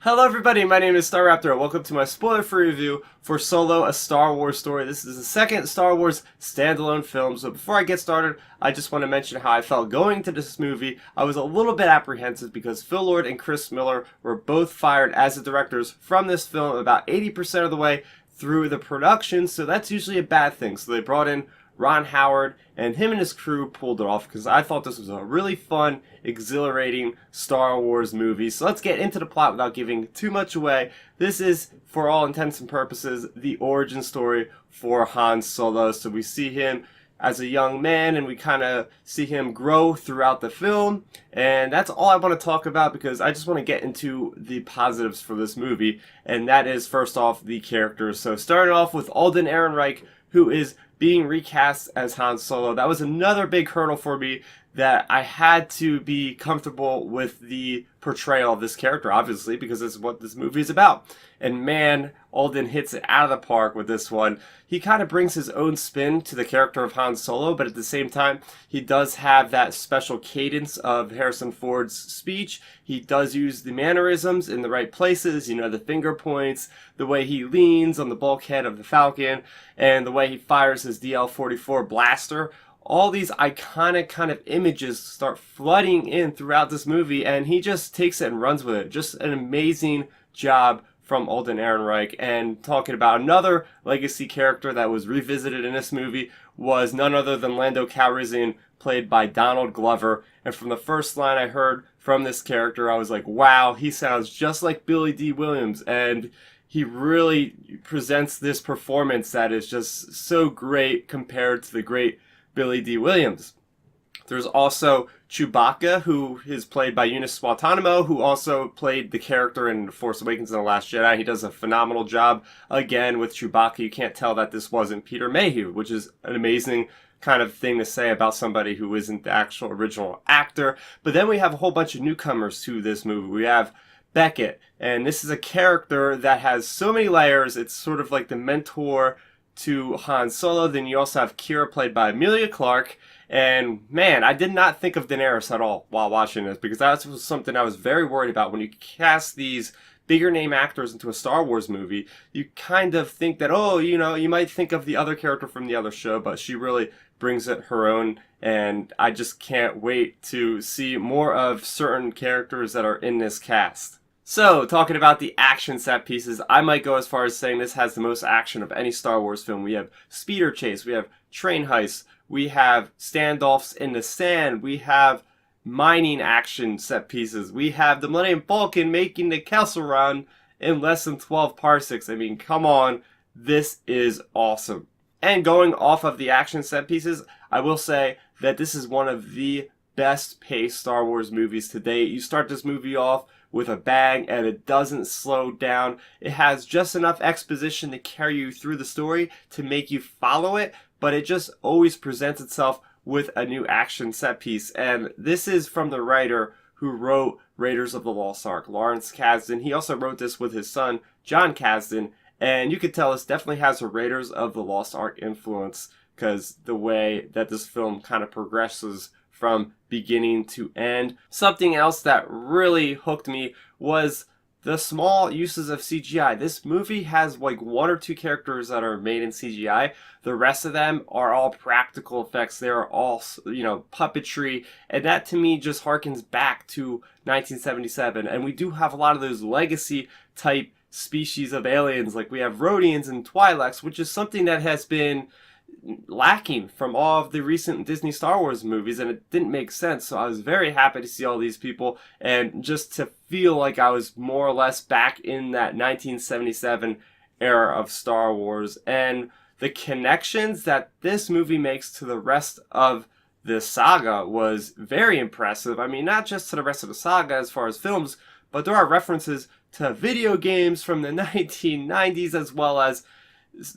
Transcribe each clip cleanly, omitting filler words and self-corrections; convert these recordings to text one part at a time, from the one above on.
Hello everybody, my name is Starrapter and welcome to my spoiler-free review for Solo, a Star Wars story. This is the second Star Wars standalone film, so before I get started, I just want to mention how I felt going to this movie. I was a little bit apprehensive because Phil Lord and Chris Miller were both fired as the directors from this film about 80% of the way through the production, so that's usually a bad thing. So they brought in Ron Howard, and him and his crew pulled it off because I thought this was a really fun, exhilarating Star Wars movie. So let's get into the plot without giving too much away. This is, for all intents and purposes, the origin story for Han Solo. So we see him as a young man, and we kind of see him grow throughout the film. And that's all I want to talk about because I just want to get into the positives for this movie. And that is, first off, the characters. So starting off with Alden Ehrenreich, who is being recast as Han Solo. That was another big hurdle for me, that I had to be comfortable with the portrayal of this character, obviously, because this is what this movie is about. And man, Alden hits it out of the park with this one. He kind of brings his own spin to the character of Han Solo, but at the same time, he does have that special cadence of Harrison Ford's speech. He does use the mannerisms in the right places, the finger points, the way he leans on the bulkhead of the Falcon, and the way he fires his DL-44 blaster. All these iconic kind of images start flooding in throughout this movie, and he just takes it and runs with it. Just an amazing job from Alden Ehrenreich. And talking about another legacy character that was revisited in this movie was none other than Lando Calrissian, played by Donald Glover. And from the first line I heard from this character, I was like, wow, he sounds just like Billy D. Williams. And he really presents this performance that is just so great compared to the great Billy D. Williams. There's also Chewbacca, who is played by Eunice Swantanamo, who also played the character in Force Awakens and The Last Jedi. He does a phenomenal job. Again, with Chewbacca, you can't tell that this wasn't Peter Mayhew, which is an amazing kind of thing to say about somebody who isn't the actual original actor. But then we have a whole bunch of newcomers to this movie. We have Beckett, and this is a character that has so many layers. It's sort of like the mentor to Han Solo. Then you also have Qi'Ra, played by Emilia Clarke. And man, I did not think of Daenerys at all while watching this, because that was something I was very worried about. When you cast these bigger name actors into a Star Wars movie, you kind of think that, oh, you might think of the other character from the other show, but she really brings it her own. And I just can't wait to see more of certain characters that are in this cast. So, talking about the action set pieces, I might go as far as saying this has the most action of any Star Wars film. We have speeder chase, we have train heists, we have standoffs in the sand, we have mining action set pieces, we have the Millennium Falcon making the Kessel Run in less than 12 parsecs. I mean, come on, this is awesome. And going off of the action set pieces, I will say that this is one of the best paced Star Wars movies to date. You start this movie off with a bang, and it doesn't slow down. It has just enough exposition to carry you through the story to make you follow it, but it just always presents itself with a new action set piece. And this is from the writer who wrote Raiders of the Lost Ark, Lawrence Kasdan. He also wrote this with his son, John Kasdan, and you could tell this definitely has a Raiders of the Lost Ark influence, because the way that this film kind of progresses from beginning to end. Something else that really hooked me was the small uses of CGI. This movie has like one or two characters that are made in CGI. The rest of them are all practical effects. They're all, puppetry. And that to me just harkens back to 1977. And we do have a lot of those legacy type species of aliens. Like we have Rhodians and Twi'leks, which is something that has been lacking from all of the recent Disney Star Wars movies, and it didn't make sense. So I was very happy to see all these people and just to feel like I was more or less back in that 1977 era of Star Wars. And the connections that this movie makes to the rest of the saga was very impressive. I mean, not just to the rest of the saga as far as films, but there are references to video games from the 1990s, as well as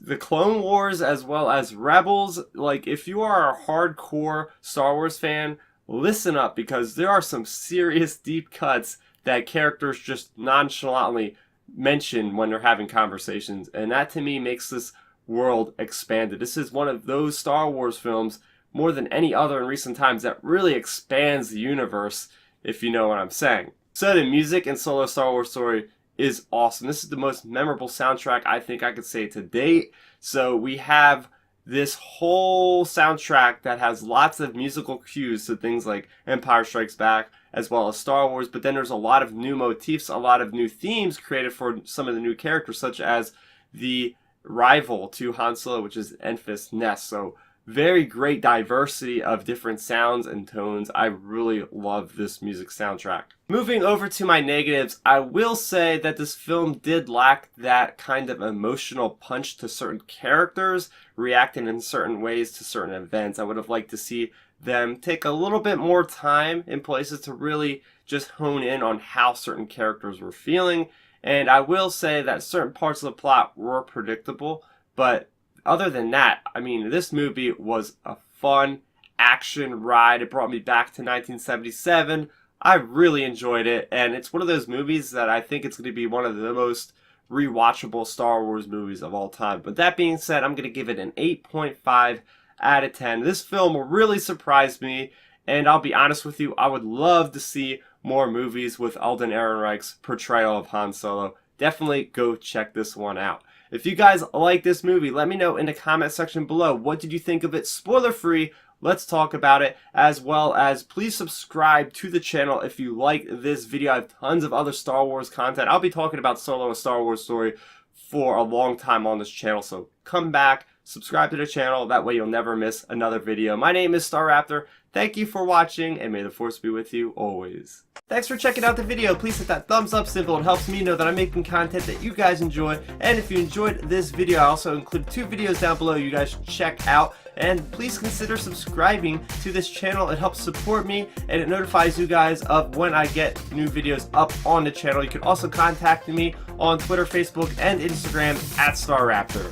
the Clone Wars, as well as Rebels. Like, if you are a hardcore Star Wars fan, listen up, because there are some serious deep cuts that characters just nonchalantly mention when they're having conversations. And that to me makes this world expanded. This is one of those Star Wars films, more than any other in recent times, that really expands the universe, if you know what I'm saying. So the music in Solo Star Wars Story is awesome. This is the most memorable soundtrack I think I could say to date. So we have this whole soundtrack that has lots of musical cues to things like Empire Strikes Back as well as Star Wars, but then there's a lot of new motifs, a lot of new themes created for some of the new characters, such as the rival to Han Solo, which is Enfys Nest. So very great diversity of different sounds and tones. I really love this music soundtrack. Moving over to my negatives, I will say that this film did lack that kind of emotional punch to certain characters, reacting in certain ways to certain events. I would have liked to see them take a little bit more time in places to really just hone in on how certain characters were feeling. And I will say that certain parts of the plot were predictable, but other than that, I mean, this movie was a fun action ride. It brought me back to 1977. I really enjoyed it, and it's one of those movies that I think it's going to be one of the most rewatchable Star Wars movies of all time. But that being said, I'm going to give it an 8.5 out of 10. This film really surprised me, and I'll be honest with you, I would love to see more movies with Alden Ehrenreich's portrayal of Han Solo. Definitely go check this one out. If you guys like this movie, let me know in the comment section below. What did you think of it? Spoiler free. Let's talk about it, as well as please subscribe to the channel if you like this video. I have tons of other Star Wars content. I'll be talking about Solo, a Star Wars story, for a long time on this channel. So come back, subscribe to the channel. That way you'll never miss another video. My name is Starrapter. Thank you for watching, and may the Force be with you always. Thanks for checking out the video. Please hit that thumbs up symbol. It helps me know that I'm making content that you guys enjoy. And if you enjoyed this video, I also include 2 videos down below you guys should check out. And please consider subscribing to this channel. It helps support me, and it notifies you guys of when I get new videos up on the channel. You can also contact me on Twitter, Facebook, and Instagram at Starrapter.